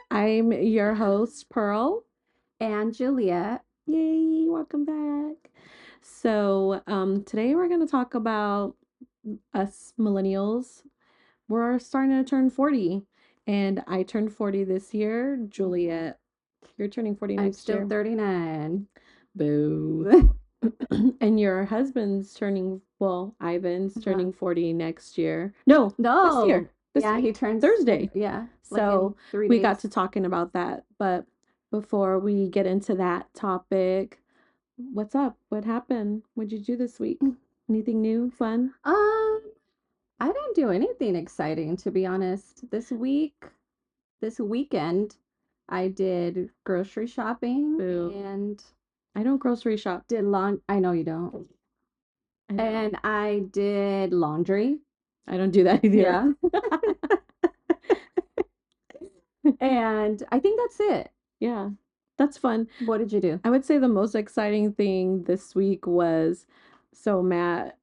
I'm your host, Pearl. And Juliette. Yay, welcome back. So, today we're going to talk about us millennials. We're starting to turn 40, and I turned 40 this year. Juliette, you're turning 40 I'm next still year. 39. Boo. And your husband's turning, well, Ivan's turning 40 next year. No, this year. This Yeah, he week, turns Thursday. Yeah. So like in 3 we days. got to talking about that. But before we get into that topic, what's up? What happened? What'd you do this week? Anything new, fun? I didn't do anything exciting, to be honest. This weekend, I did grocery shopping Boo. and I don't grocery shop. did I know you don't. And I did laundry. I don't do that either. Yeah. And I think that's it. Yeah, that's fun. What did you do? I would say the most exciting thing this week was, so Matt,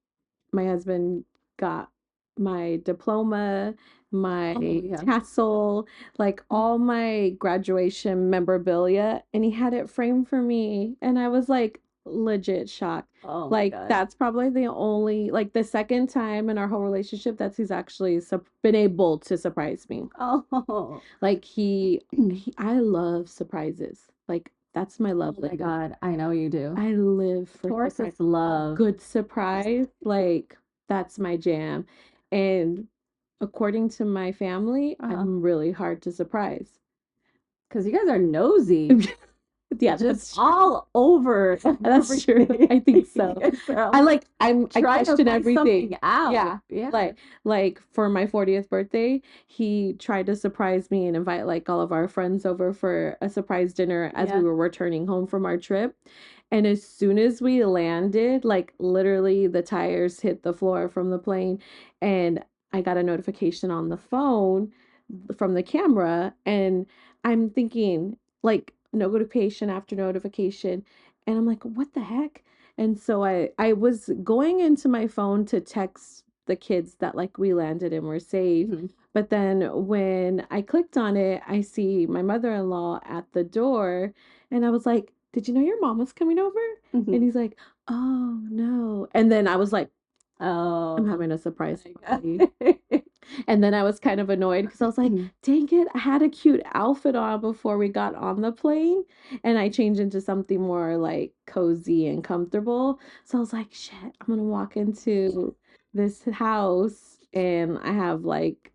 my husband, got my diploma, my tassel, like all my graduation memorabilia, and he had it framed for me. And I was like legit shocked. Oh my Like God. that's probably the only, like the second time in our whole relationship that he's actually been able to surprise me. Oh. Like I love surprises. Like that's my love. Oh my God, I know you do. I live for Tauruses love good surprise. Like that's my jam. And according to my family, I'm really hard to surprise. because you guys are nosy. Yeah, just all over. That's true. I think so. I question everything out. Yeah. Like for my 40th birthday, he tried to surprise me and invite like all of our friends over for a surprise dinner as we were returning home from our trip. And as soon as we landed, like literally the tires hit the floor from the plane, and I got a notification on the phone from the camera, and I'm thinking like notification after notification, and I'm like, what the heck? And so I was going into my phone to text the kids that like we landed and we're safe. But then when I clicked on it, I see my mother-in-law at the door, and I was like, did you know your mom was coming over? And he's like, oh no. And then I was like, oh, I'm having a surprise party. And then I was kind of annoyed because I was like, dang it, I had a cute outfit on before we got on the plane, and I changed into something more like cozy and comfortable. So I was like, shit, I'm gonna walk into this house and I have like,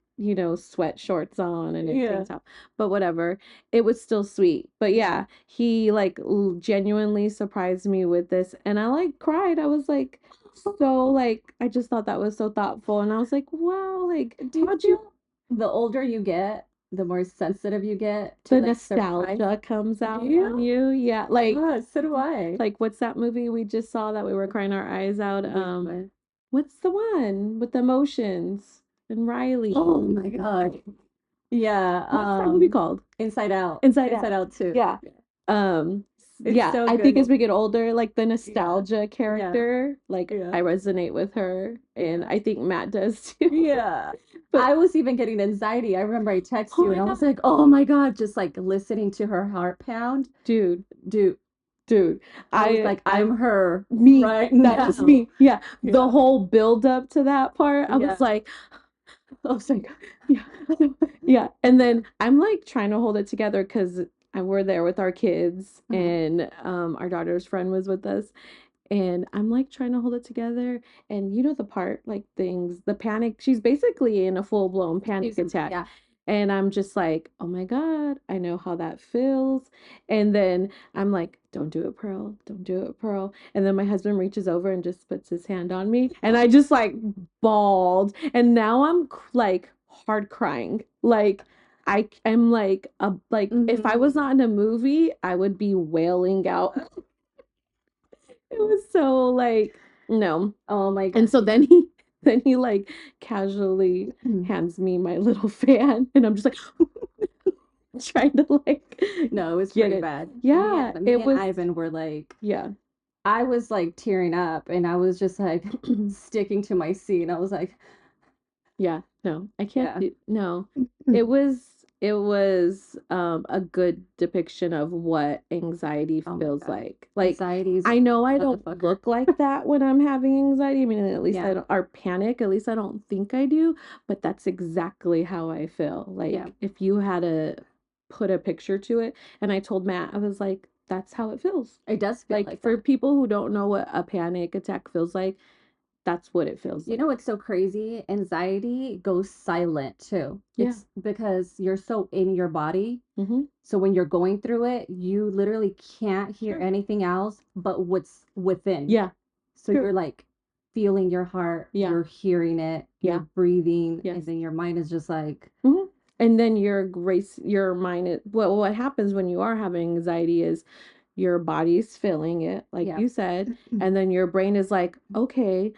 sweat shorts on and a tank top. But whatever. It was still sweet. But yeah, he like genuinely surprised me with this, and I like cried. I was like, so like I just thought that was so thoughtful, and I was like, wow, like how'd you the older you get, the more sensitive you get the to like nostalgia surprise. comes out on you? Yeah, like So do I. like what's that movie we just saw that we were crying our eyes out? What's the one with the emotions and Riley? Oh my God. Yeah. What's that movie called? Inside Out. Inside Out too. Yeah. Yeah, so I think good. as we get older, like the nostalgia character, like I resonate with her, and I think Matt does too. Yeah. But I was even getting anxiety. I remember I texted you and I was like, oh my God, just like listening to her heart pound. dude, I was like, I'm her. me, right that's now. me. Yeah. The whole build up to that part, I was like, yeah, yeah. And then I'm like trying to hold it together because we're there with our kids, and our daughter's friend was with us, and I'm like trying to hold it together. And you know the part, like the panic. She's basically in a full blown panic attack. Yeah. And I'm just like, oh my God, I know how that feels. And then I'm like, don't do it, Pearl. Don't do it, Pearl. And then my husband reaches over and just puts his hand on me. And I just like bawled. And now I'm like hard crying. Like I'm like, if I was not in a movie, I would be wailing out. It was so like, no. Oh my God. And so then he like casually hands me my little fan, and I'm just like trying to like no, it was get pretty it. bad. Yeah, Me and Ivan were like, yeah. I was like tearing up and I was just like sticking to my seat. I was like, Yeah, no, I can't yeah. do no. It was a good depiction of what anxiety Oh my feels God. like. Like Anxiety's I know I a don't motherfucker. look like that when I'm having anxiety. I mean, at least I Yeah. don't or panic, at least I don't think I do, but that's exactly how I feel. Yeah. Like if you had to put a picture to it, and I told Matt, I was like, that's how it feels. It does feel Like like for that. people who don't know what a panic attack feels like, that's what it feels You like. know what's so crazy? Anxiety goes silent too. Yeah. It's because you're so in your body. Mm-hmm. So when you're going through it, you literally can't hear anything else but what's within. Yeah. So True. you're like feeling your heart, Yeah. you're hearing it, you're Yeah. breathing, and Yes. then your mind is just like, Hmm. And then your mind is, well, what happens when you are having anxiety is your body's feeling it, like yeah. you said, and then your brain is like, okay,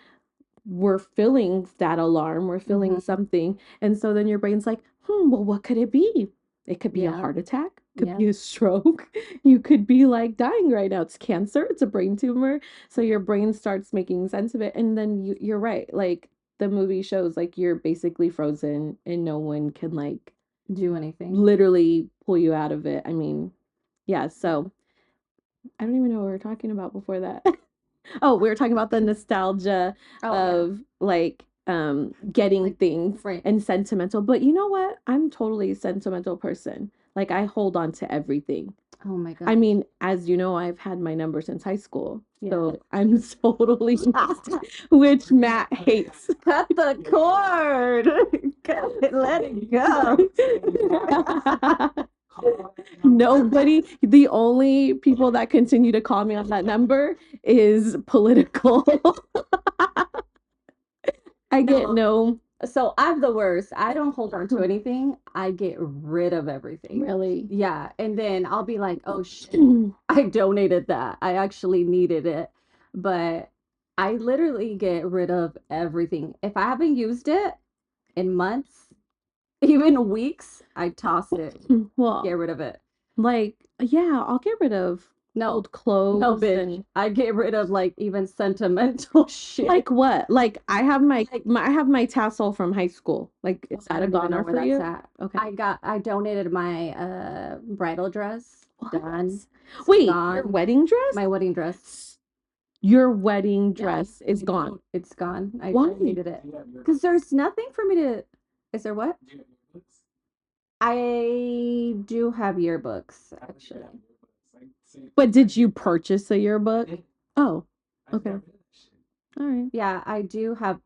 we're feeling that alarm, we're feeling Mm-hmm. something. And so then your brain's like, well, what could it be? It could be a Yeah. heart attack, could Yeah. be a stroke, you could be like dying right now. It's cancer, it's a brain tumor. So your brain starts making sense of it. And then you're right. Like the movie shows, like you're basically frozen and no one can like Do anything. literally pull you out of it. I mean, yeah. Yeah. So I don't even know what we were talking about before that. Oh, we were talking about the nostalgia Oh yeah. of like getting Like things right. and sentimental. But you know what? I'm totally a sentimental person. Like I hold on to everything. Oh my I gosh. mean, as you know, I've had my number since high school. Yeah. So I'm totally which Matt hates. Cut the cord. Cut it, let it go. Nobody, the only people that continue to call me on that number is political. I get No. no, So I'm the worst. I don't hold on to anything. I get rid of everything. really. Yeah. And then I'll be like, oh shit, I donated that. I actually needed it. But I literally get rid of everything. If I haven't used it in months, even weeks, I toss it, Well, get rid of it. like, yeah, I'll get rid of No, old no, clothes bitch. and I get rid of like even sentimental shit. like what? Like I have Like I have my tassel from high school. Like, is I that a don't even know goner where for that's you? at. Okay. I donated my bridal dress. What? Done. It's Wait, your gone. wedding My dress? wedding dress. Your wedding Yeah, dress is gone. it's gone. I Why? needed it. Because there's nothing for me to. Is there what? I do have yearbooks, actually. But did you purchase a yearbook? Oh, okay. All right. Yeah, I do have.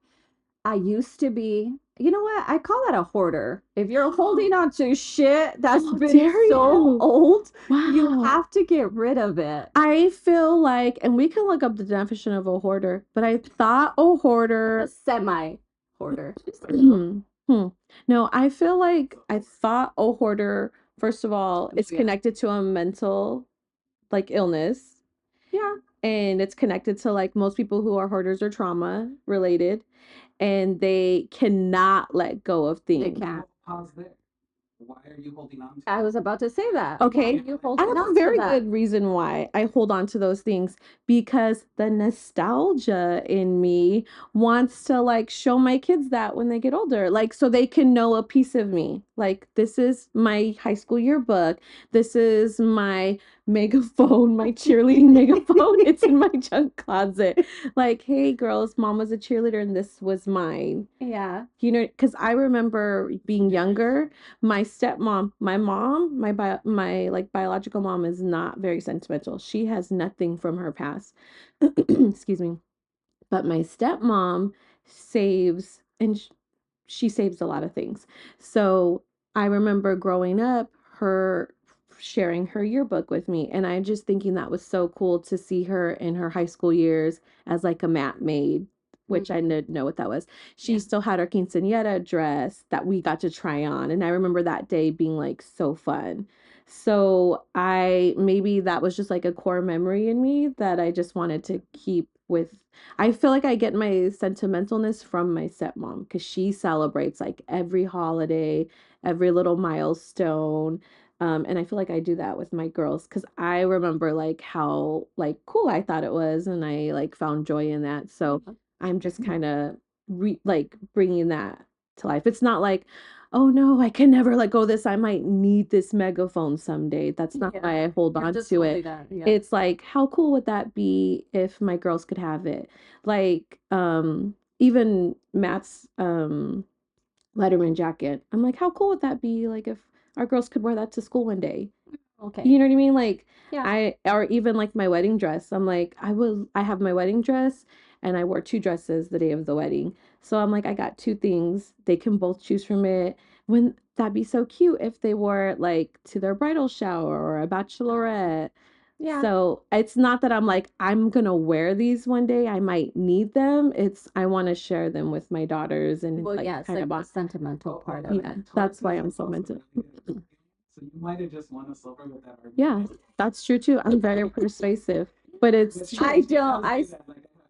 I used to be, you know what? I call that a hoarder. If you're holding on to shit that's How been dare so you? old, you Wow. have to get rid of it. I feel like, and we can look up the definition of a hoarder, but I thought a A hoarder. semi hoarder. Hmm. No, I feel like I thought a hoarder, first of all, it's connected to a mental like illness, Yeah, and it's connected to like most people who are hoarders are trauma related, and they cannot let go of they things. can't. I was about to say that. Why are Okay. you I holding have a on to very that? good reason why I hold on to those things because the nostalgia in me wants to like show my kids that when they get older, like so they can know a piece of me. Like this is my high school yearbook. This is my megaphone, my cheerleading megaphone. It's in my junk closet. Like, hey girls, mom was a cheerleader and this was mine. Yeah. You know, because I remember being younger, my stepmom, my mom, my like biological mom is not very sentimental. She has nothing from her past. Excuse me. But my stepmom saves and she saves a lot of things. So I remember growing up, her sharing her yearbook with me. And I'm just thinking that was so cool to see her in her high school years as like a mat maid, which I didn't know what that was. She Yeah. still had her quinceañera dress that we got to try on. And I remember that day being like so fun. So maybe that was just like a core memory in me that I just wanted to keep with. I feel like I get my sentimentalness from my stepmom because she celebrates like every holiday, every little milestone. And I feel like I do that with my girls because I remember like how like cool I thought it was, and I like found joy in that. So I'm just kind of like bringing that to life. It's not like, oh no, I can never let go of this. I might need this megaphone someday. That's not why I hold on to it. It's like, how cool would that be if my girls could have it? Like, even Matt's Letterman jacket. I'm like, how cool would that be? Like if our girls could wear that to school one day. Okay. You know what I mean? Like Yeah. or even like my wedding dress. I'm like, I have my wedding dress and I wore two dresses the day of the wedding. So I'm like, I got two things. They can both choose from it. When that'd be so cute if they wore it like to their bridal shower or a bachelorette. Yeah. So it's not that I'm like, I'm gonna wear these one day. I might need them. It's I want to share them with my daughters and Well, like yeah, it's kind like of the sentimental part of yeah, it. that's why I'm so mental. So you might have just won us over with that argument. Yeah, that's true too. I'm very persuasive, but it's true. I don't. Like I have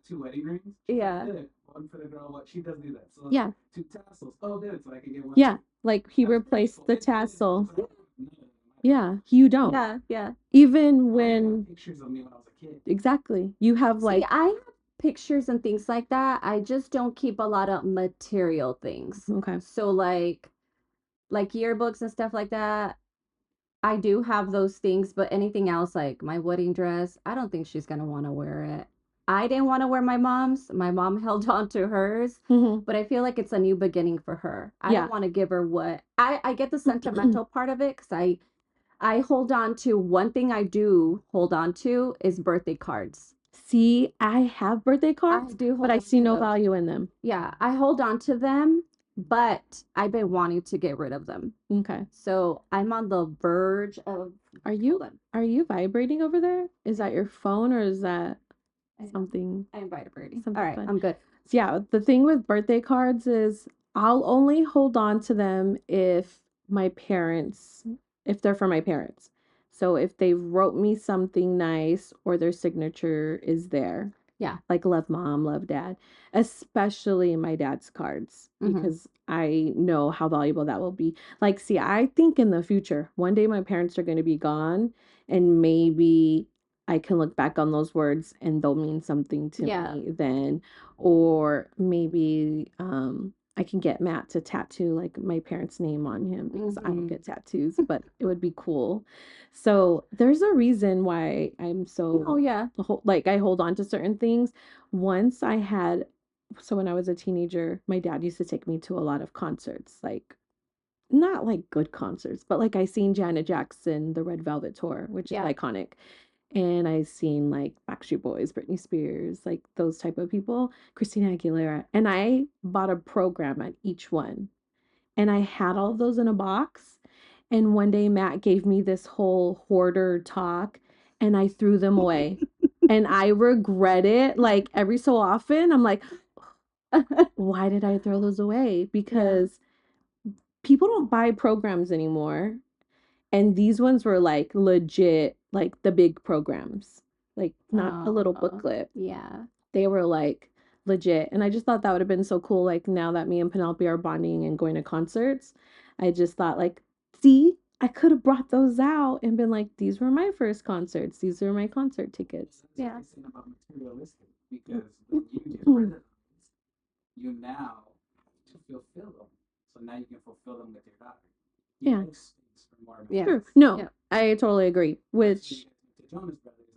two wedding rings. Yeah. Good. One for the girl. What she does do that. So Yeah. two tassels. Oh, good. So I can get one. Yeah, like he replaced the tassel. Yeah, you don't. Yeah, yeah. Even when Pictures of me when I was a kid. exactly, you have like. See, I have pictures and things like that. I just don't keep a lot of material things. Okay. So like yearbooks and stuff like that. I do have those things, but anything else, like my wedding dress, I don't think she's gonna want to wear it. I didn't want to wear my mom's. My mom held on to hers, but I feel like it's a new beginning for her. I Yeah. don't want to give her what I get the sentimental part of it because I hold on to one thing I do hold on to is birthday cards. See, I have birthday cards, but I see no value in them. Yeah, I hold on to them, but I've been wanting to get rid of them. Okay. So I'm on the verge of. Are you vibrating over there? Is that your phone or is that something? I'm vibrating. Something All right, fun? I'm good. So yeah, the thing with birthday cards is I'll only hold on to them if they're for my parents. So if they wrote me something nice or their signature is there. Yeah. Like love mom, love dad, especially my dad's cards because I know how valuable that will be. Like, see, I think in the future, one day my parents are going to be gone and maybe I can look back on those words and they'll mean something to me then. Or maybe I can get Matt to tattoo like my parents' name on him because I don't get tattoos, but it would be cool. So there's a reason why I'm so like I hold on to certain things. Once I had so when I was a teenager, my dad used to take me to a lot of concerts, like not like good concerts, but like I seen Janet Jackson, the Red Velvet Tour, which is iconic. And I seen like Backstreet Boys, Britney Spears, like those type of people, Christina Aguilera. And I bought a program at each one. And I had all of those in a box. And one day Matt gave me this whole hoarder talk and I threw them away. And I regret it like every so often. I'm like, why did I throw those away? Because people don't buy programs anymore. And these ones were like legit, like the big programs, like not a little booklet. Yeah. They were like legit. And I just thought that would have been so cool. Like now that me and Penelope are bonding and going to concerts, I just thought like, see, I could have brought those out and been like, these were my first concerts. These are my concert tickets. Yeah. About materialistic because when you get rid of them, you now to fulfill them. So now you can fulfill them with your daughter. Yeah. Sure. No, I totally agree. Which,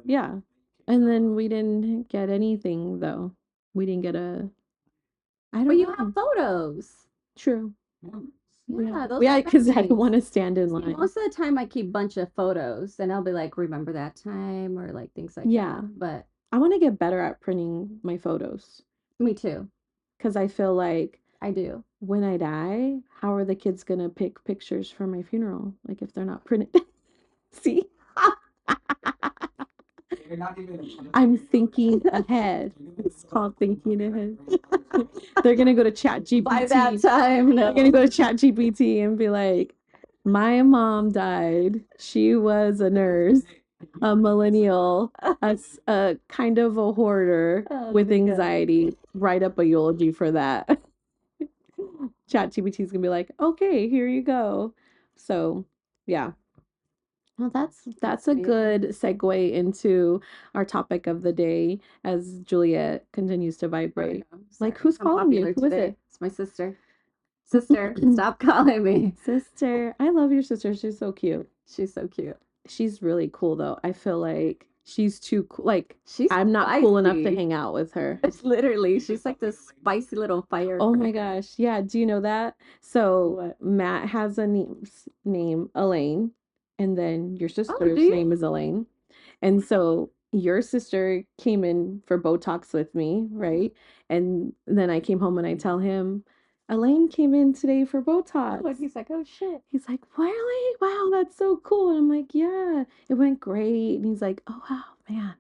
yeah. And then we didn't get anything though. We didn't get a. I don't know. But you have photos. True. Yeah, those yeah, because I didn't want to stand in line. Most of the time, I keep a bunch of photos, and I'll be like, "Remember that time?" or like things like that. But I want to get better at printing my photos. Me too. Because I feel like I do. When I die, how are the kids gonna pick pictures for my funeral? Like if they're not printed. See? I'm thinking ahead. It's called thinking ahead. They're gonna go to ChatGPT. By that time, no. They're gonna go to ChatGPT and be like, my mom died. She was a nurse, a millennial, a kind of a hoarder with anxiety. Write up a eulogy for that. ChatGPT is gonna be like, okay, here you go. So, yeah. Well, that's a good segue into our topic of the day as Juliet continues to vibrate. Like, who's calling you? Who is it? It's my sister. Sister, stop calling me. Sister. I love your sister. She's so cute. She's so cute. She's really cool though. I feel like she's too cool. Like, She's I'm not cool enough to spicy. hang out with her. It's literally, she's like this spicy little fire. Oh my gosh. Yeah. Do you know that? So What? Matt has a name, Elaine, and then your Oh, sister's do you? name is Elaine. And so your sister came in for Botox with me, right? And then I came home and I tell him, Elaine came in today for Oh, and Botox. he's like, oh shit. He's like, really? Wow, that's so cool. And I'm like, yeah, it went great. And he's like, oh, wow, man,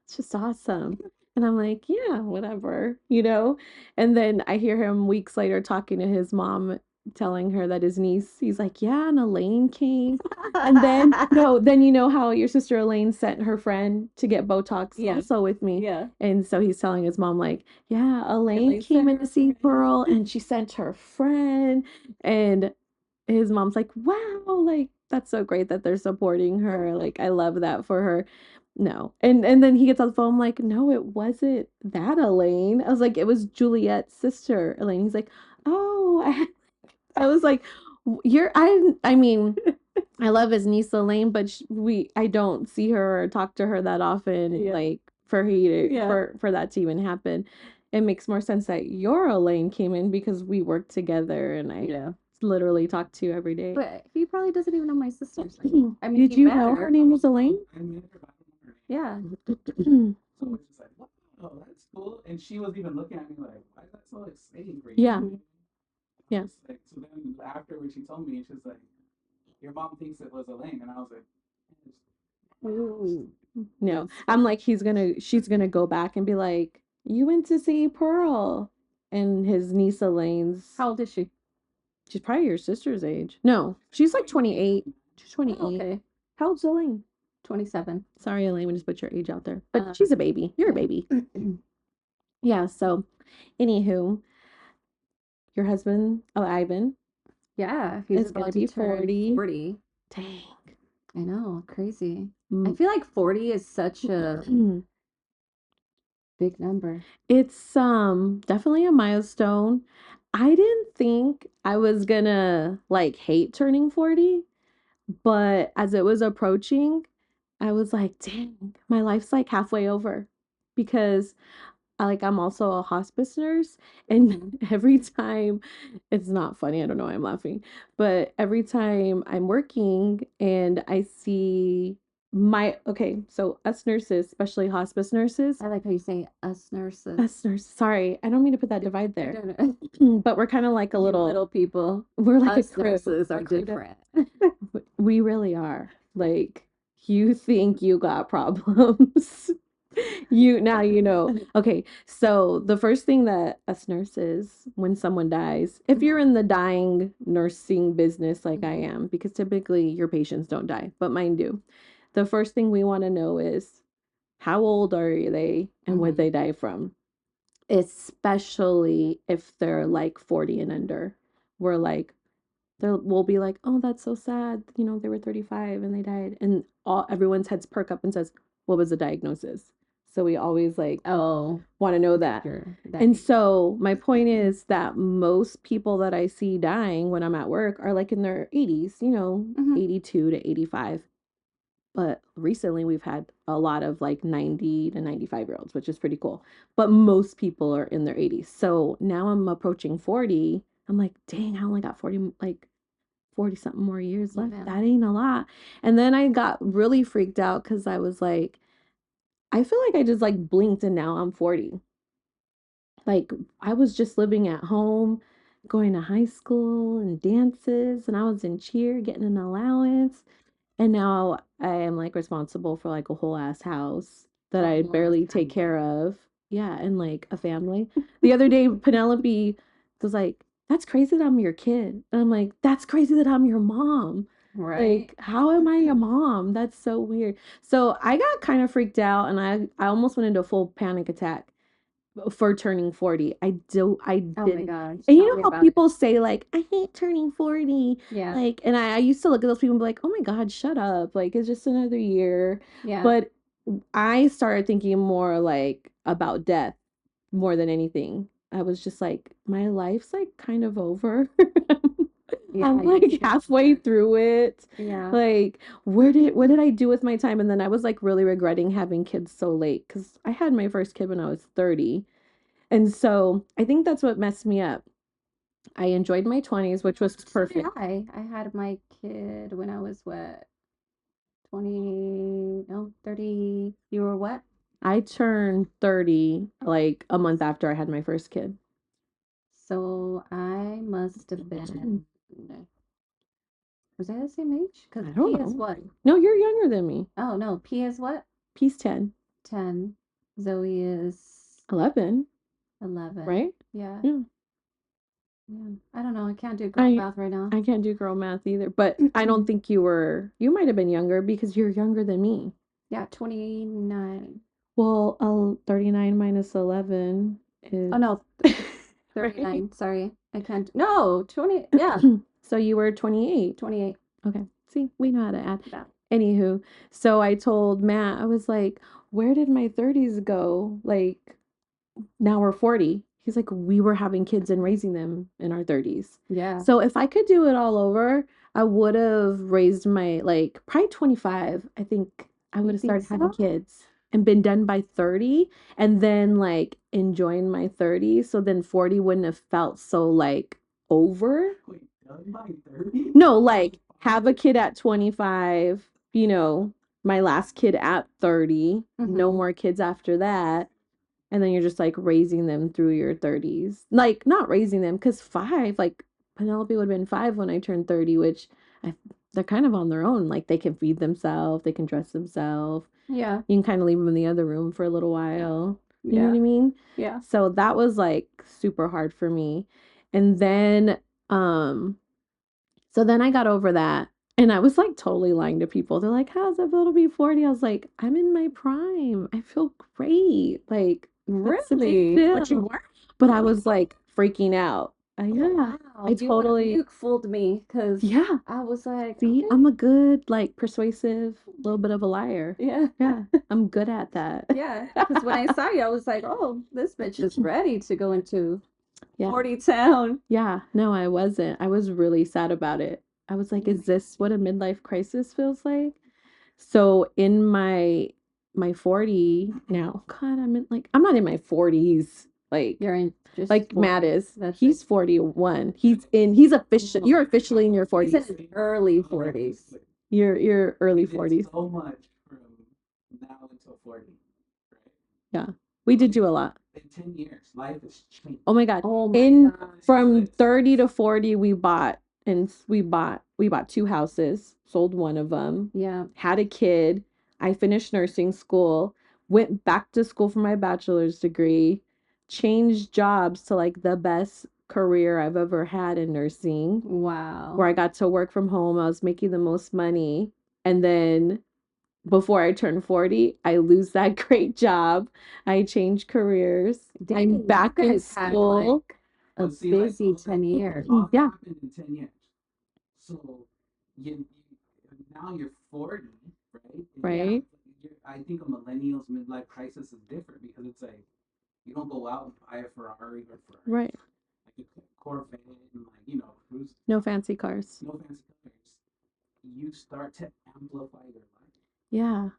it's just awesome. And I'm like, yeah, whatever, you know? And then I hear him weeks later talking to his mom, telling her that his niece, he's like, yeah, and Elaine came. And then, no, then you know how your sister Elaine sent her friend to get Botox Yeah. also with me. Yeah. And so he's telling his mom, like, yeah, Elaine Elaine came sent in her to see friend. Pearl and she sent her friend. And his mom's like, wow, like, that's so great that they're supporting her. Like, I love that for her. No. And then he gets on the phone, like, no, it wasn't that Elaine. I was like, it was Juliet's sister, Elaine. He's like, oh, I was like, I mean, I love his niece Elaine, but I don't see her or talk to her that often, Yeah. like, for he to, Yeah. for that to even happen. It makes more sense that your Elaine came in because we work together and I Yeah. literally talk to you every day. But he probably doesn't even know my sister's name. I mean, Did he you met know her name was Elaine? I met her, but I don't know her name. Yeah. So it's just like, wow, that's cool. And she was even looking at me like, why is that so exciting for you? Yeah. I was like, so then afterwards she told me, she's like, your mom thinks it was Elaine. And I was like, Ooh. No, I'm like, she's gonna go back and be like, you went to see Pearl. And his niece Elaine's, How old is she? she's probably your sister's age. No, she's like 28. She's 28. Oh, okay. How old's Elaine? 27. Sorry, Elaine, we just put your age out there. But she's a baby. You're a baby. Yeah, so anywho, your husband, Ivan, Yeah, he's is gonna about be to turn 40. 40. Dang. I know, crazy. I Mm. feel like 40 is such a big number. It's definitely a milestone. I didn't think I was gonna like hate turning 40, but as it was approaching, I was like, dang, my life's like halfway over because I'm also a hospice nurse, and every time, it's not funny, I don't know why I'm laughing, but every time I'm working and I see so us nurses, especially hospice nurses, I like how you say us nurses. us nurses, sorry, I don't mean to put that divide there, but we're kind of like a You little little people. we're like Us a crew. nurses are A crew to- different. We really are. Like, you think you got problems. Now you know. Okay, so the first thing that us nurses, when someone dies, if you're in the dying nursing business like I am, because typically your patients don't die, but mine do. The first thing we want to know is how old are they and what they die from, especially if they're like 40 and under. We're like, we'll be like, oh, that's so sad. You know, they were 35 and they died. And everyone's heads perk up and says, what was the diagnosis? So we always like want to know that. And so my point is that most people that I see dying when I'm at work are like in their 80s, 82 to 85. But recently we've had a lot of like 90 to 95-year-olds, which is pretty cool. But most people are in their 80s. So now I'm approaching 40. I'm like, dang, I only got 40 something more years left. Yeah. That ain't a lot. And then I got really freaked out because I was like, I feel like I just like blinked and now I'm 40. Like, I was just living at home, going to high school and dances, and I was in cheer, getting an allowance. And now I am like responsible for like a whole ass house that I barely take care of. Yeah, and like a family. The other day, Penelope was like, that's crazy that I'm your kid. And I'm like, that's crazy that I'm your mom. Right. Like, how am I your mom? That's so weird. So I got kind of freaked out and I almost went into a full panic attack. for turning 40. I Oh my didn't. gosh. And you Tell know me how about it. people say like, I hate turning 40. Yeah. Like, and I used to look at those people and be like, oh my God, shut up. Like, it's just another year. Yeah. But I started thinking more like about death more than anything. I was just like, my life's like kind of over. Yeah, I'm you like feel halfway that. through it. Yeah. Like, what did I do with my time? And then I was like really regretting having kids so late because I had my first kid when I was 30. And so I think that's what messed me up. I enjoyed my 20s, which was So did perfect. I had my kid when I was what, 20, no, 30. You were what? I turned 30 like a month after I had my first kid. So I must have been, was I the same age? Because I don't P is know. what? No, you're younger than me. Oh no, P is what? P's 10. 10. Zoe is 11, 11. right? Yeah. Yeah. Yeah. I don't know. I can't do girl I math right now. I can't do girl math either, but I don't think you might have been younger because you're younger than me. Yeah, 29. Well, 39 minus 11 Oh is no, right. 39. Sorry. I can't. No, 20. Yeah, So you were 28. 28. Okay. See, we know how to add. Yeah. Anywho, so I told Matt, I was like, where did my 30s go? Like, now we're 40. He's like, we were having kids and raising them in our 30s. Yeah. So if I could do it all over, I would have raised my, like, probably 25. I think I would You have think started having so? kids and been done by 30 and then, like, enjoying my 30s. So then 40 wouldn't have felt so, like, over. Wait, done by 30? No, like, have a kid at 25, you know, my last kid at 30, no Mhm. more kids after that. And then you're just like raising them through your 30s. Like, not raising them, because five, like, Penelope would have been 5 when I turned 30, which I, they're kind of on their own. Like, they can feed themselves, they can dress themselves. Yeah. You can kind of leave them in the other room for a little while. You know what Yeah. I mean? Yeah. So that was like super hard for me. And then, so then I got over that. And I was like totally lying to people. They're like, how's it feel to be 40? I was like, I'm in my prime. I feel great. Like, what's the big Really? But you deal? were? But I was like freaking out. Yeah, Wow. I totally, You fooled me because yeah. I was like, See, okay. I'm a good, like, persuasive, little bit of a liar. Yeah. Yeah, I'm good at that. Yeah. Because when I saw you, I was like, oh, this bitch is ready to go into Yeah. 40 town. Yeah, no, I wasn't. I was really sad about it. I was like, is this what a midlife crisis feels like? So in my 40 now, God, I'm not in my 40s. Like You're in just like Matt 40. is. That's He's it. 41. You're officially in your He's in 40s. his early 40s. You're early We did 40s. so much from now until 40, right? Yeah. We did do a lot. In 10 years, life has changed. Oh my God. Oh my In God. from 30 to 40 we bought 2 houses, sold one of them, Yeah. had a kid. I finished nursing school, went back to school for my bachelor's degree, changed jobs to like the best career I've ever had in nursing, Wow. where I got to work from home. I was making the most money. And then before I turn 40, I lose that great job. I change careers. Dang, I'm you back in guys had school. like a But see, like, busy 10 years. all that Yeah. happened in 10 years. So you now you're 40, right? Right. I think a millennial's midlife crisis is different because it's like you don't go out and buy a Ferrari or Ferrari, Right. like a Corvette and like cruise. No fancy cars. No fancy cars. You start to amplify your life. Yeah.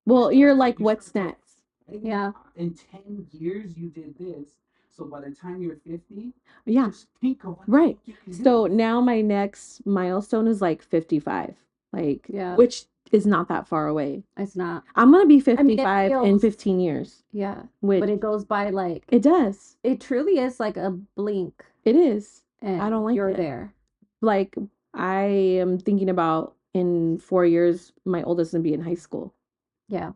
Well, you're like, what's next? Right? Yeah. In 10 years, you did this. So by the time you're 50, Yeah. just think of what Right. you can do. So now my next milestone is like 55, like, Yeah. which is not that far away. It's not. I'm going to be I mean, it 55 in feels, 15 years, yeah, which but it goes by like, it does. it truly is like a blink It is. and I don't like you're it. there. Like, I am thinking about in 4 years, my oldest will be in high school. Yeah.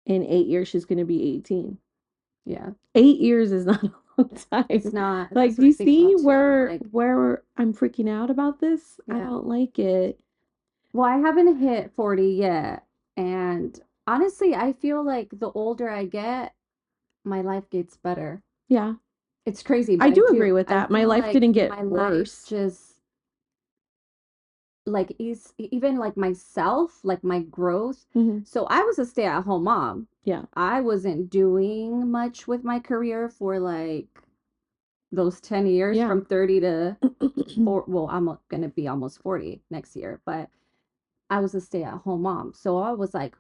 In 8 years, she's going to be 18. Yeah. 8 years is not a long time. It's not. Like, That's do what you I think see about too. Like, where I'm freaking out about this? I yeah. don't like it. Well, I haven't hit 40 yet. And honestly, I feel like the older I get, my life gets better. Yeah. It's crazy, but I do agree with that. My feel life like didn't get my life worse. just like is even like myself, like my growth. Mhm. So I was a stay-at-home mom. Yeah. I wasn't doing much with my career for like those 10 years Yeah. from 30 to well, I'm gonna be almost 40 next year, but I was a stay-at-home mom. So I was like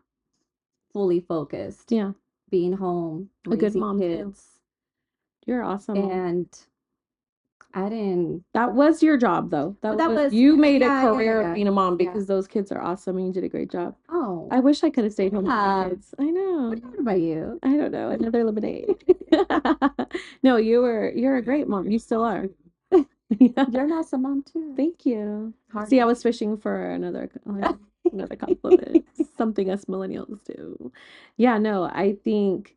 fully focused, Yeah. being home, A good raising mom too. kids. You're awesome mom. And I didn't. That was your job though. But that was You made a yeah, career of being a mom yeah. because those kids are awesome and you did a great job. Oh, I wish I could have stayed home with my yeah. kids. I know. What about you? I don't know. Another lemonade. No, you're a great mom. You still are. Yeah. You're an awesome mom too. Thank you. Hard See, I work. was fishing for another another compliment. Something us millennials do. Yeah, no, I think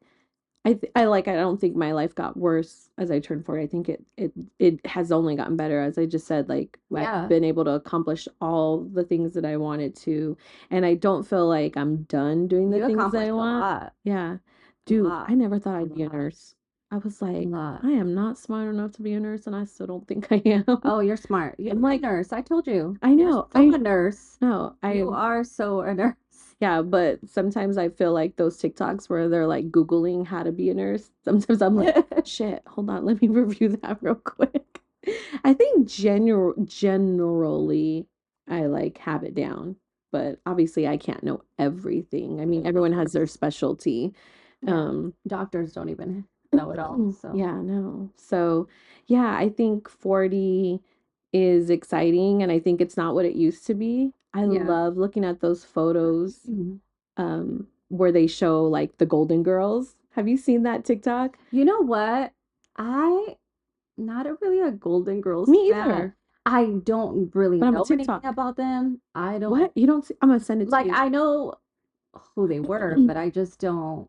I don't think my life got worse as I turned 40. I think it has only gotten better. As I just said, like Yeah. I've been able to accomplish all the things that I wanted to, and I don't feel like I'm done doing the You things that accomplished I a want. lot. Yeah. A Dude, lot. I never thought I'd be a lot. nurse. I was A like, lot. I am not smart enough to be a nurse, and I still don't think I am. Oh, you're smart. You're I'm a like, nurse. I told you. I know. You're so a nurse. No, You are so a nurse. yeah, but sometimes I feel like those TikToks where they're like Googling how to be a nurse. Sometimes I'm like, shit, hold on, let me review that real quick. I think generally I like have it down, but obviously I can't know everything. I mean, everyone has their specialty. Yeah. Doctors don't even know it all. So Yeah, no. So, yeah, I think 40 is exciting and I think it's not what it used to be. I Yeah. love looking at those photos Mhm. where they show like the Golden Girls. Have you seen that TikTok? You know what? I not really a Golden Girls Me fan. either. I don't really But I'm a know anything TikTok. about them. I don't What? You don't see? I'm gonna send it to like you. I know who they were, but I just don't.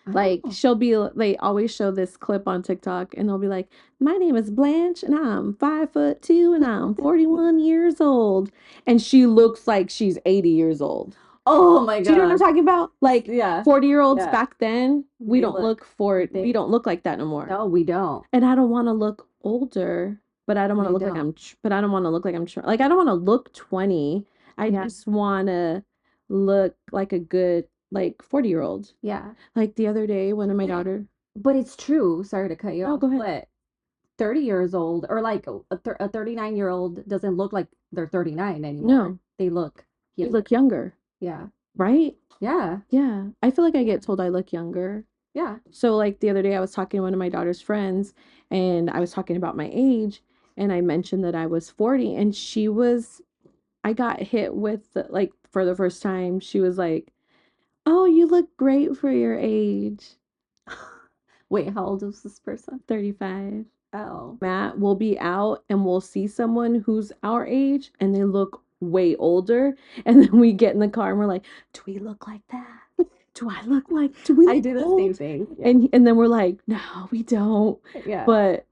I don't Like know. she'll be they always show this clip on TikTok and they'll be like, my name is Blanche and I'm 5'2" and I'm 41 years old. And she looks like she's 80 years old. Oh my Do you know what I'm god. talking about? Like Yeah. 40-year-olds Yeah. back then, we don't look we don't look like that no more. No, we don't. And I don't want to look older, but I don't want to You look like don't. but I don't want to look like like I don't want to look 20. I Yeah. just want to look like a good like 40-year-old. Yeah. Like the other day, one of my daughter. But it's true. Sorry to cut you No, off. go ahead. But 30 years old or like a 39-year-old doesn't look like they're 39 anymore. No, They look you look younger, Yeah. right? Yeah. Yeah. I feel like I get told I look younger. Yeah. So like the other day I was talking to one of my daughter's friends and I was talking about my age and I mentioned that I was 40 and I got hit with like for the first time, she was like, "Oh, you look great for your age." Wait, how old is this person? 35. Oh. Matt will be out and we'll see someone who's our age and they look way older. And then we get in the car and we're like, do we look like that? Do we I look do the old? same thing. Yeah. And then we're like, no, we don't. Yeah. But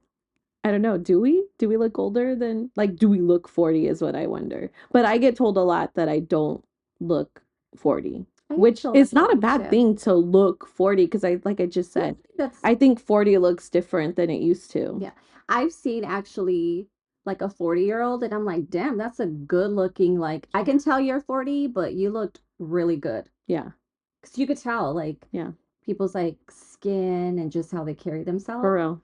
I don't know. Do we? Do we look older than like do we look 40 is what I wonder. But I get told a lot that I don't look 40. Which is not a bad thing to look 40 because like I just said, I think 40 looks different than it used to. Yeah. I've seen actually like a 40-year-old and I'm like, damn, that's a good looking, like I can tell you're 40, but you looked really good. Yeah. Because you could tell like people's like skin and just how they carry themselves. For real.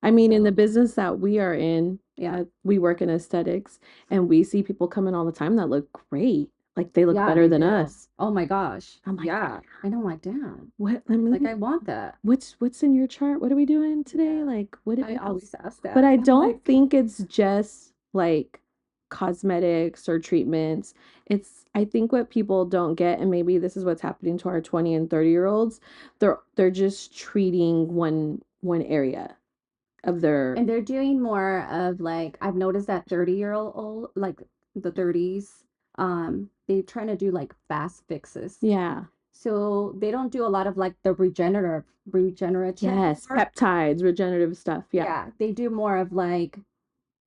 I mean, in the business that we are in, Yeah. we work in aesthetics and we see people come in all the time that look great. Like they look better than us. Oh my gosh. I'm like, yeah. And I'm like, damn. What? Like I want that. What's in your chart? What are we doing today? Like what? I always ask that. But I don't think it's just like cosmetics or treatments. I think what people don't get, and maybe this is what's happening to our 20 and 30-year-olds, they're just treating one area of their And they're doing more of like I've noticed that 30-year-old like the 30s they're trying to do like fast fixes. Yeah. So they don't do a lot of like the regenerative Yes, peptides, regenerative stuff. Yeah. Yeah, they do more of like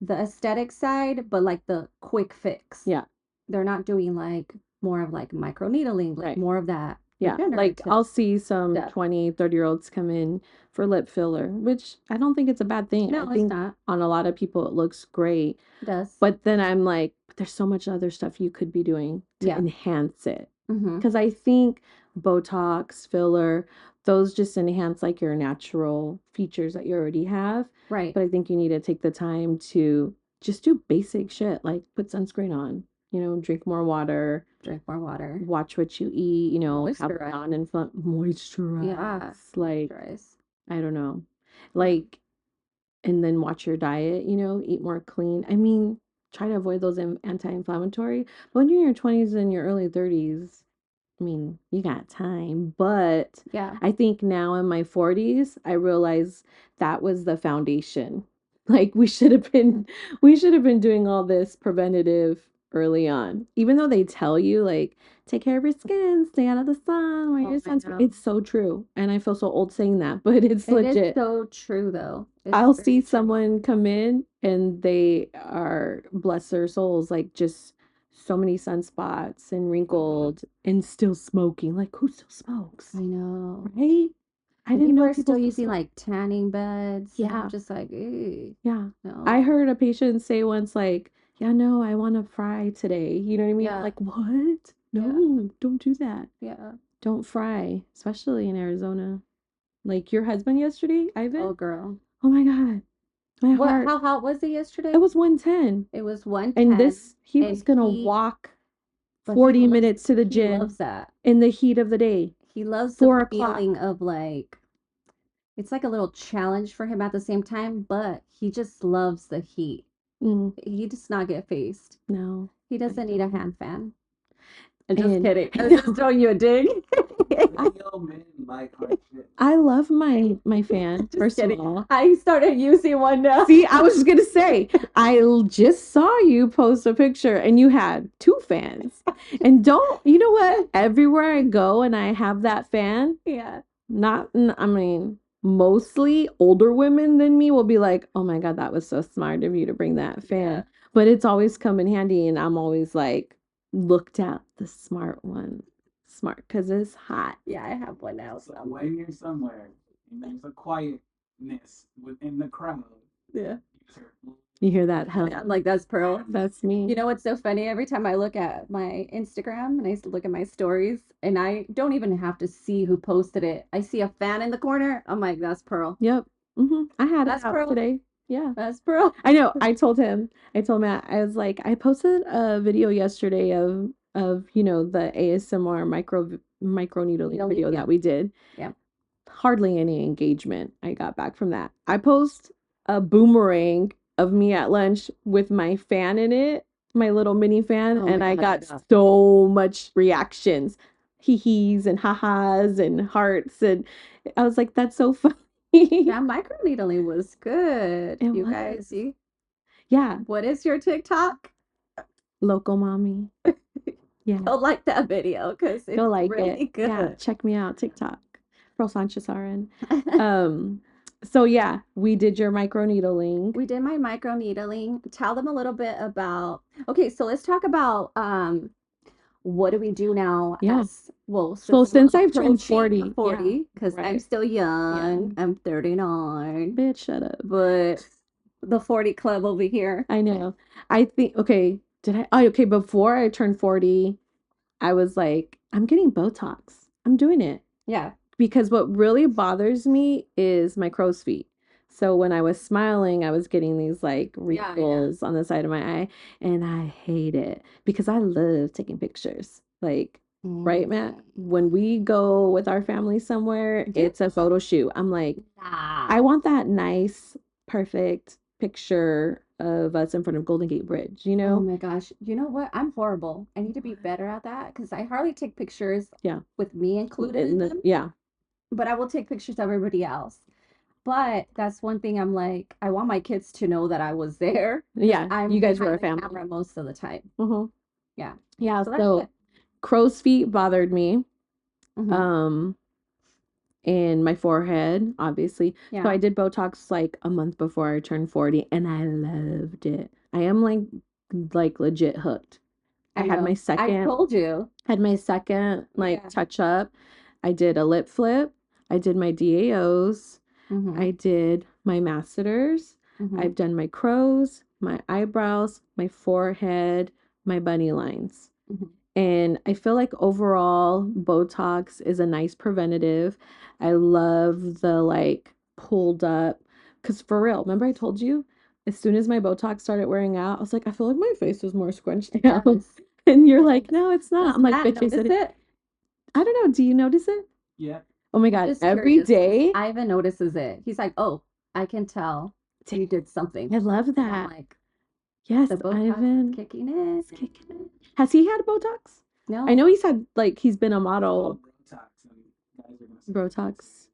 the aesthetic side, but like the quick fix. Yeah. They're not doing like more of like microneedling, like more of that Yeah, like I'll see some 20, 30-year-olds come in for lip filler, which I don't think it's a bad thing. No, I think it's not. on a lot of people it looks great. It does. But then I'm like, but there's so much other stuff you could be doing to enhance it. Because I think Botox, filler, those just enhance like your natural features that you already have. Right. But I think you need to take the time to just do basic shit, like put sunscreen on, drink more water. Drink more water. Watch what you eat, have Moisturize. moisturize. Yeah. Like, Moisturize. I don't know. Like, and then watch your diet, eat more clean. I mean, try to avoid those anti-inflammatory. But when you're in your 20s and your early 30s, I mean, you got time. But I think now in my 40s, I realize that was the foundation. Like we should have been doing all this preventative early on. Even though they tell you like take care of your skin, stay out of the sun, wear your sunscreen. It's so true. And I feel so old saying that, but it's legit. It is so true though. I'll see someone come in and they are, bless their souls, like just so many sunspots and wrinkled and still smoking. Like who still smokes? I know. Right? I didn't people know are still using like tanning beds. Yeah. I'm just like, ew. Yeah. No. I heard a patient say once like, yeah, no, I want to fry today. You know what I mean? Yeah. Like, what? No, don't do that. Yeah. Don't fry, especially in Arizona. Like your husband yesterday, Ivan? Oh, girl. Oh my God. My heart. How hot was it yesterday? It was 110. It was 110. And he was going to walk 40 minutes to the gym. He loves that. In the heat of the day. He loves the feeling of like, it's like a little challenge for him at the same time, but he just loves the heat. He does not get phased. No. He doesn't need a hand fan. I'm just kidding. I was just throwing you a dig. I love my fan. First of all, I started using one now. See, I was just gonna say, I just saw you post a picture and you had 2 fans. And you know what? Everywhere I go and I have that fan, mostly older women than me will be like, oh my God, that was so smart of you to bring that fan. Yeah. But it's always come in handy and I'm always like, looked at the smart one. Smart because it's hot. Yeah, I have one now. So when you're somewhere and there's a quietness within the crowd. Yeah. You hear that? I'm like, that's Pearl. That's me. You know what's so funny? Every time I look at my Instagram and I look at my stories and I don't even have to see who posted it. I see a fan in the corner. I'm like, that's Pearl. Yep. I had it out today. Yeah. That's Pearl. I know. I told Matt, I was like, I posted a video yesterday of the ASMR micro needling video that we did. Yeah. Hardly any engagement I got back from that. I post a boomerang of me at lunch with my fan in it, my little mini fan, and I got so much reactions. Hee-hees and ha-has and hearts, and I was like, that's so funny. That microneedling was good. You guys see? Yeah. What is your TikTok? Local mommy. Yeah. Go like that video because it's really good. Yeah, check me out, TikTok. Pearl Sanchez RN. So yeah, we did your microneedling. We did my microneedling. Tell them a little bit about. Okay, so let's talk about what do we do now? Yeah. Since I've turned 40, because I'm still young. Yeah. I'm 39. Bitch, shut up. But the 40 club over here. I know. I think before I turned 40, I was like, I'm getting Botox. I'm doing it. Yeah. Because what really bothers me is my crow's feet. So when I was smiling, I was getting these like wrinkles on the side of my eye, and I hate it because I love taking pictures. Like, right, Matt? When we go with our family somewhere, it's a photo shoot. I'm like, I want that nice, perfect picture of us in front of Golden Gate Bridge, Oh my gosh. You know what? I'm horrible. I need to be better at that because I hardly take pictures with me included in them. Yeah. But I will take pictures of everybody else. But that's one thing I'm like, I want my kids to know that I was there. Yeah, you guys were a family. Camera most of the time. Yeah. Yeah, so crow's feet bothered me. In my forehead, obviously. Yeah. So I did Botox like a month before I turned 40 and I loved it. I am like legit hooked. I had my I second told you. like touch up. I did a lip flip. I did my DAOs. I did my masseters. I've done my crows, my eyebrows, my forehead, my bunny lines. And I feel like overall, Botox is a nice preventative. I love the like pulled up, because for real, remember I told you, as soon as my Botox started wearing out, I was like, I feel like my face is more scrunched down. Yes. And you're like, no, it's not. Does I'm like, Matt bitch, I said notice it. it? I don't know. Do you notice it? Yeah. Oh my I'm God. just Every curious, 'cause day. Ivan notices it. He's like, oh, I can tell you did something. I love And I'm that. like, Yes, the Botox is Ivan. kicking in. It's kicking in. Has he had Botox? No. I know he's had, like, he's been a model. Botox, and guys are gonna say Botox.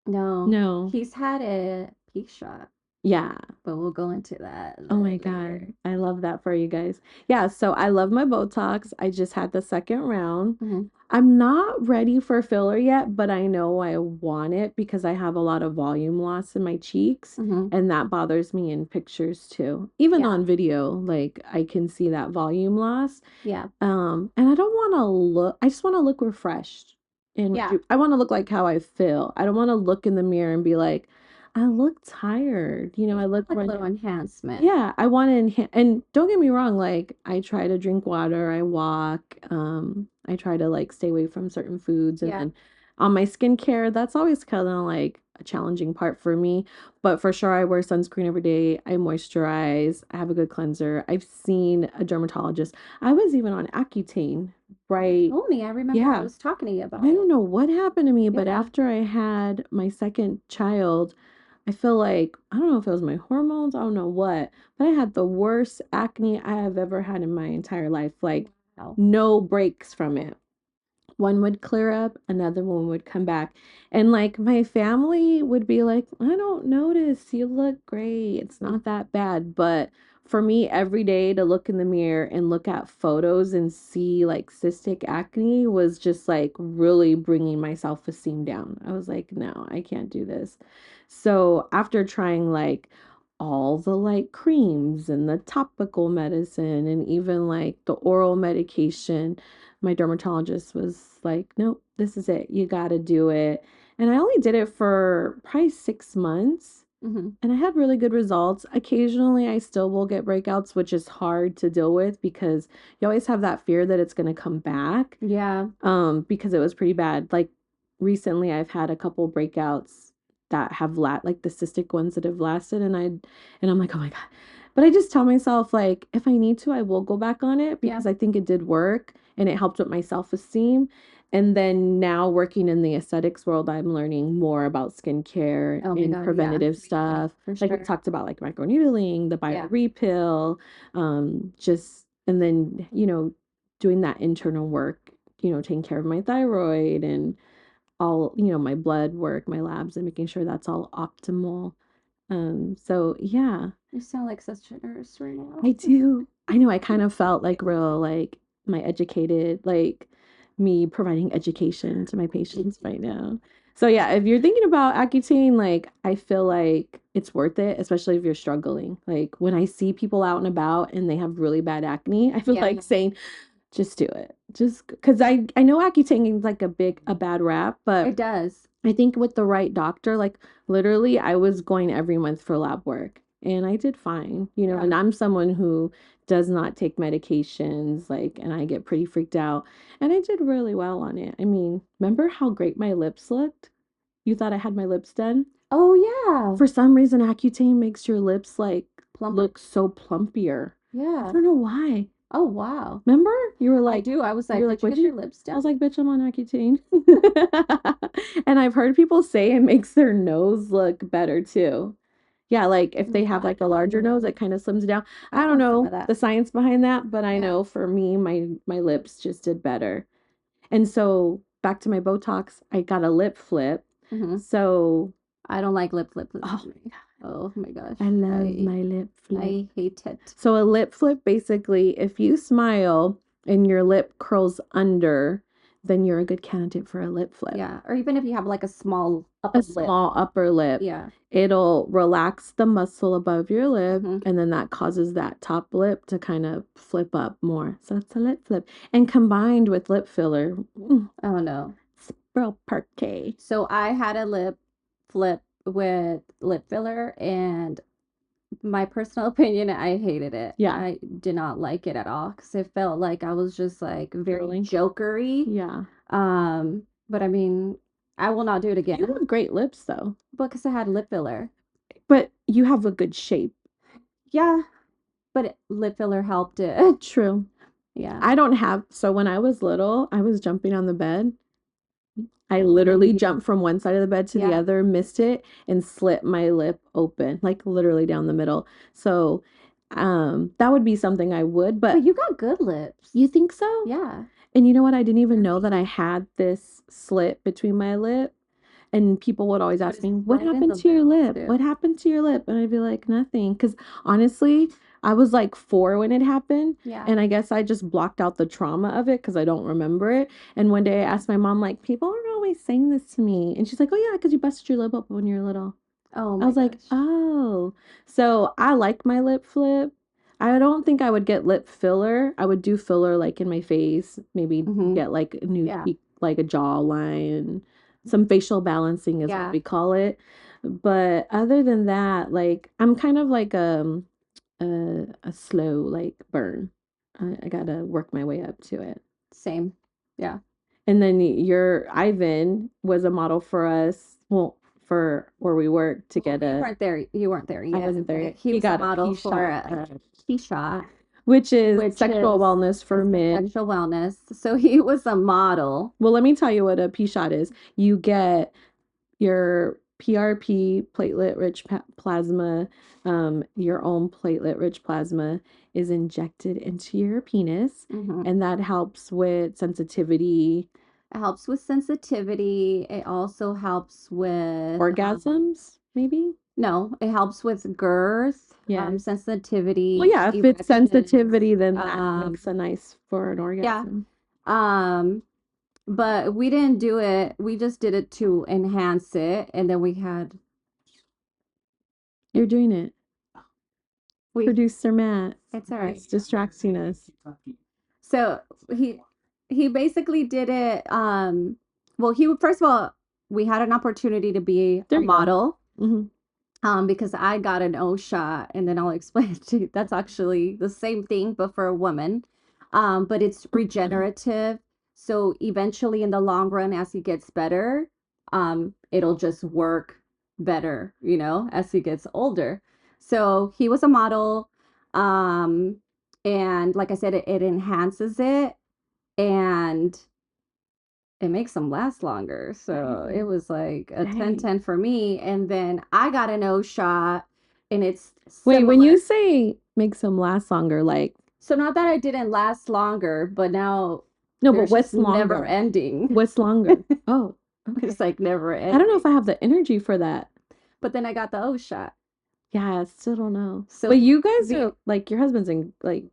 No. No. He's had a peak shot, Yeah. but we'll go into that Oh my later. God. I love that for you guys. Yeah, so I love my Botox. I just had the second round. I'm not ready for filler yet, but I know I want it because I have a lot of volume loss in my cheeks, and that bothers me in pictures too. Even on video, like I can see that volume loss. Yeah. And I don't want to look, I just want to look refreshed. And Yeah. I want to look like how I feel. I don't want to look in the mirror and be like, I look tired. You know, I look Like a like little enhancement. yeah, I want to enhance. And don't get me wrong, like I try to drink water, I walk, I try to like stay away from certain foods. And then on my skincare, that's always kind of like a challenging part for me. But for sure, I wear sunscreen every day. I moisturize. I have a good cleanser. I've seen a dermatologist. I was even on Accutane, right? You told me. I remember I was talking to you about I it. don't know what happened to me, but Yeah. after I had my second child, I feel like, I don't know if it was my hormones, I don't know what, but I had the worst acne I have ever had in my entire life. Like, Wow. no breaks from it. One would clear up, another one would come back. And like my family would be like, I don't notice. You look great. It's not that bad. But for me, every day to look in the mirror and look at photos and see like cystic acne was just like really bringing my self esteem down. I was like, no, I can't do this. So after trying like all the like creams and the topical medicine and even like the oral medication, my dermatologist was like, nope, this is it. You got to do it. And I only did it for probably 6 months. And I had really good results. Occasionally, I still will get breakouts, which is hard to deal with because you always have that fear that it's going to come back. Yeah. Because it was pretty bad. Like recently, I've had a couple breakouts that have like the cystic ones that have lasted, and I'm like, oh my God. But I just tell myself like, if I need to, I will go back on it because I think it did work and it helped with my self-esteem. And then now working in the aesthetics world, I'm learning more about skincare and preventative stuff. Like we talked about like microneedling, the BioRepill, just, and then, doing that internal work, taking care of my thyroid and all, my blood work, my labs, and making sure that's all optimal. So yeah. You sound like such a nurse right now. I do. I know I kind of felt like real, like my educated, like me providing education to my patients right now. So yeah, if you're thinking about Accutane, like I feel like it's worth it, especially if you're struggling. Like when I see people out and about and they have really bad acne, I feel like saying, just do it. Just because I know Accutane is like a bad rap, but it does. I think with the right doctor, like literally I was going every month for lab work and I did fine, and I'm someone who does not take medications, like, and I get pretty freaked out and I did really well on it. I mean, remember how great my lips looked? You thought I had my lips done? Oh yeah. For some reason, Accutane makes your lips like look so plumpier. Yeah. I don't know why. Oh wow. Remember? You were like, I do. I was like, you're like, like, get your lips done? I was like, bitch, I'm on Accutane. And I've heard people say it makes their nose look better too. Yeah, like if they have like a larger nose, it kind of slims down. I don't know the science behind that, but I know for me, my lips just did better. And so back to my Botox, I got a lip flip. So I don't like lip flip. Oh my gosh. I love my lip flip. I hate it. So a lip flip, basically, if you smile and your lip curls under, then you're a good candidate for a lip flip. Yeah. Or even if you have like a small upper A lip. small upper lip. Yeah. It'll relax the muscle above your lip, Mhm. and then that causes that top lip to kind of flip up more. So it's a lip flip. And combined with lip filler, Oh no. it's real perky. So I had a lip flip with lip filler, and my personal opinion, I hated it. Yeah. I did not like it at all because it felt like I was just like very Really? jokery. Yeah. But I mean, I will not do it You again have great lips though. because I had lip filler. But you have a good shape. Yeah, but lip filler helped it. True. Yeah. I don't have, so when I was little, I was jumping on the bed. I literally jumped from one side of the bed to the Yeah. other, missed it, and slit my lip open, like literally down the middle. So, that would be something I would, But but you got good lips. you think so? Yeah. And you know what? I didn't even know that I had this slit between my lip. And people would always ask it's me, what right in happened the to your middle, lip? too. What happened to your lip? And I'd be like, nothing. Because honestly, I was like 4 when it happened. Yeah. And I guess I just blocked out the trauma of it because I don't remember it. And one day I asked my mom, like, people are always saying this to me. And she's like, oh, yeah, because you busted your lip up when you were little. Oh I my was like, gosh. oh. So I like my lip flip. I don't think I would get lip filler. I would do filler like in my face, maybe Mhm. get like a new Yeah. cheek, like a jawline, some facial balancing is Yeah. what we call it. But other than that, like I'm kind of like a slow like burn. I gotta work my way up to it. Same. Yeah. And then your Ivan was a model for us. Well, for where we worked to get You a. weren't there. You weren't there I yet. wasn't there yet. He was a got a model pea for shot, a pea shot, which is which sexual is wellness for men. sexual wellness. So he was a model. Well, let me tell you what a pea shot is. You get your PRP, platelet rich plasma, your own platelet rich plasma is injected into your penis, Mhm. and that helps with sensitivity, It helps with sensitivity. It also helps with orgasms, maybe. no, it helps with girth, Yeah. sensitivity, Well, yeah, if it's erections. sensitivity, then that makes a nice for an Yeah. orgasm. But we didn't do it. We just did it to enhance it, and then we had You're doing it. we Producer Matt. it's all right. It's distracting us. So he basically did it. Well, he first of all, we had an opportunity to be There a you go. model. Mhm. Because I got an O shot, and then I'll explain to you. That's actually the same thing, but for a woman. But it's regenerative. So eventually, in the long run, as he gets better, it'll just work better, as he gets older. So he was a model. Um, and like I said, it enhances it, and it makes them last longer. So it was like a 10/10 for me. And then I got an O shot, and it's Wait, when similar. you say makes them last longer, like So not that I didn't last longer, but now no, but there's what's just never longer? ending. What's longer? Oh, okay. It's like never I don't know if ending. I have the energy for that. But then I got the O shot. Yeah, I still don't know. So But you guys the are like your husband's in like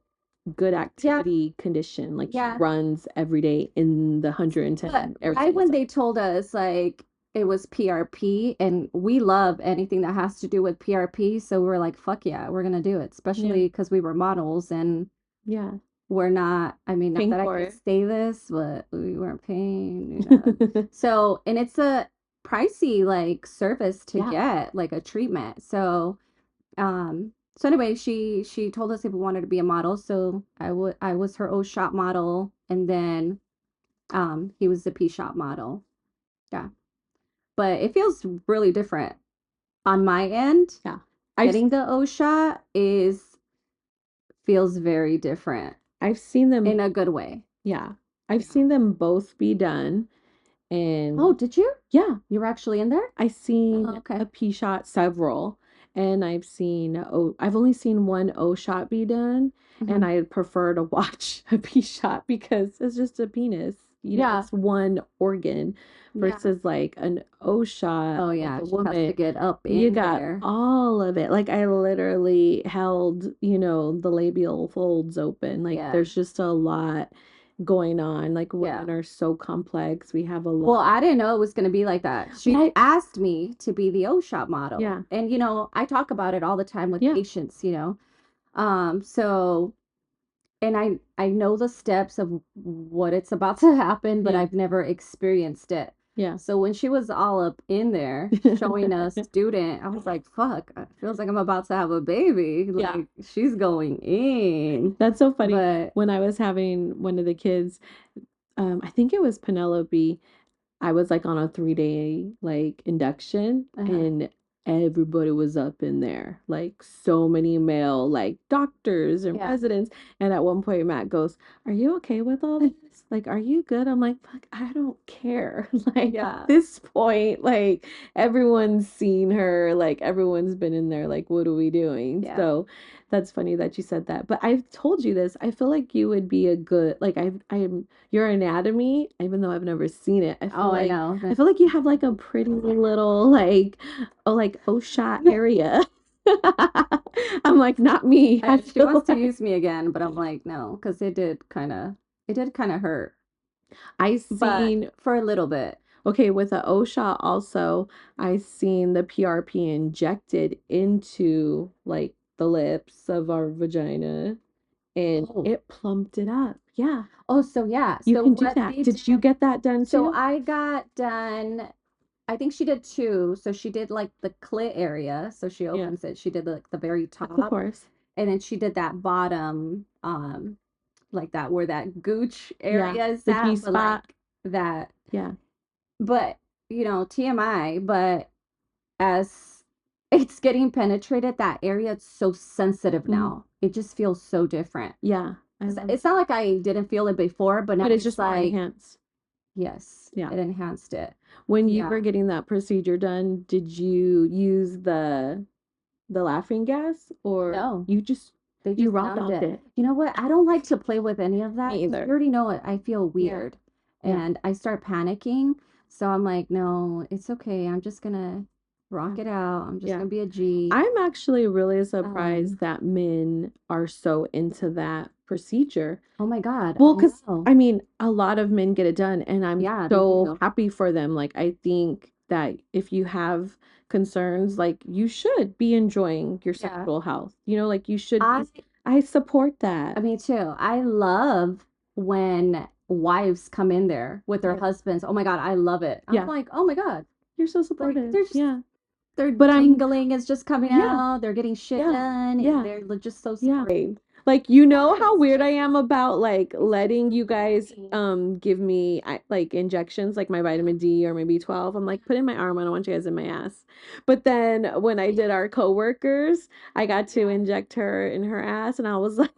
good yeah, activity condition. Like he yeah. runs every day in the But 110 right everything. when they told us like it was PRP, and we love anything that has to do with PRP, so we were like, fuck yeah, we're gonna do it, especially because we were models and Yeah. we're not, I mean, not Paying that I for can it. say this, but we weren't paying. So, and it's a pricey like service to Yeah. get like a treatment. So anyway, she told us if we wanted to be a model, so I was her O shot model, and then he was the P shot model. Yeah. But it feels really different on my end. Yeah. Getting the O shot feels very different I've seen them. in a good way. Yeah. I've seen them both be done. And Oh, did you? yeah, You were actually in there? I've seen Oh, okay. a P shot several, and I've only seen one O shot be done, and Mhm. I prefer to watch a P shot because it's just a penis. Yeah. It's one organ Yeah. versus like an O shot. Oh like yeah, a she has to woman, get up you in got there. all of it. Like I literally held, the labial folds open. Like Yeah. there's just a lot. going on. Like women are so complex. We have a lot. Well, I didn't know it was going to be like that. She asked me to be the O-Shop model. Yeah. And, you know, I talk about it all the time with patients, you know. So, and I know the steps of what it's about to happen, but I've never experienced it. Yeah. So when she was all up in there showing a student, I was like, fuck, it feels like I'm about to have a baby. Like, she's going in. That's so funny. But when I was having one of the kids, I think it was Penelope, I was like on a 3-day like induction and everybody was up in there. Like so many male like doctors and residents. And at one point Matt goes, "Are you okay with all this? Like, are you good?" I'm like, "Fuck, I don't care." Like at this point, like everyone's seen her, like everyone's been in there, like, what are we doing? So that's funny that you said that. But I've told you this. I feel like you would be a good, like I'm your anatomy, even though I've never seen it. I feel like, I know. I feel like you have like a pretty little like O-shot area. I'm like, not me. She wants to use me again, but I'm like, no, because it did kind of hurt. But for a little bit. Okay, with the O-shot also, I seen the PRP injected into like the lips of our vagina and it plumped it up. Yeah. Oh, so yeah. You can do that. Did you get that done too? So I got done, I think she did 2. So she did like the clit area. So she opens it. She did like the very top. Of course. And then she did that bottom, like that where that gooch area is at. G-spot. Like that. Yeah. But, you know, TMI, but as it's getting penetrated, that area, it's so sensitive now. It just feels so different. Yeah. It's not like I didn't feel it before, but now it's just like enhanced. Yes. Yeah. It enhanced it. When you were getting that procedure done, did you use the laughing gas or no? You just raw dogged it. You know what? I don't like to play with any of that. Me either. You already know it. I feel weird, and I start panicking. So I'm like, no, it's okay. I'm just gonna rock it out. I'm just gonna be a G. I'm actually really surprised that men are so into that procedure. Oh my God. Well, because I mean, a lot of men get it done, and I'm so happy for them. Like, I think that if you have concerns, like, you should be enjoying your sexual health. You know, like, you should. I support that. Me too. I love when wives come in there with their husbands. Oh my God, I love it. I'm like, oh my God, you're so supportive. Like, their tingling is just coming out. They're getting shit done. They're just so supportive. Like, you know how weird I am about like letting you guys give me like injections, like my vitamin D or my B12. I'm like, put in my arm. I don't want you guys in my ass. But then when I did our coworkers, I got to inject her in her ass, and I was like,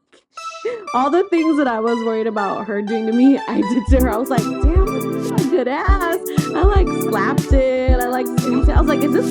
all the things that I was worried about her doing to me, I did to her. I was like, damn, this is a good ass. I like slapped it. I like squeezed it. I was like, is this